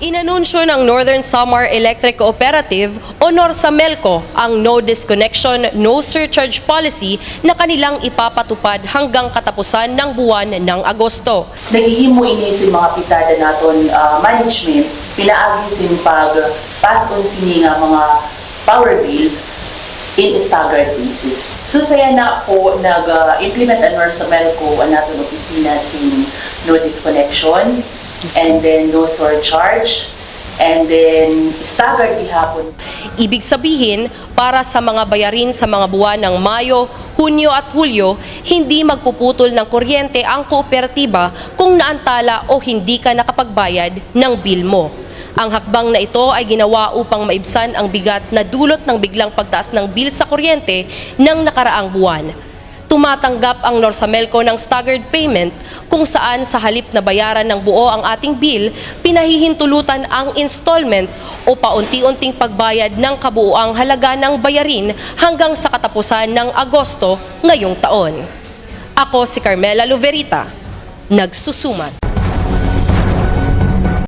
Inanunsyo ng Northern Samar Electric Cooperative o NORSAMELCO ang no disconnection, no surcharge policy na kanilang ipapatupad hanggang katapusan ng buwan ng Agosto. Naghihimo ini sa mga pitada naton management, pinaagi sin pag pass on sini nga mga power bill in staggered basis. So saya na po nag-implement ang NORSAMELCO ang naton opisina sin no disconnection, and then no surcharge, and then staggered gihapon. Ibig sabihin, para sa mga bayarin sa mga buwan ng Mayo, Hunyo at Hulyo, hindi magpuputol ng kuryente ang kooperatiba kung naantala o hindi ka nakapagbayad ng bill mo. Ang hakbang na ito ay ginawa upang maibsan ang bigat na dulot ng biglang pagtaas ng bill sa kuryente ng nakaraang buwan. Tumatanggap ang NORSAMELCO ng staggered payment kung saan sa halip na bayaran ng buo ang ating bill, pinahihintulutan ang installment o paunti-unting pagbayad ng kabuuang halaga ng bayarin hanggang sa katapusan ng Agosto ngayong taon. Ako si Carmela Luverita, nagsusumat.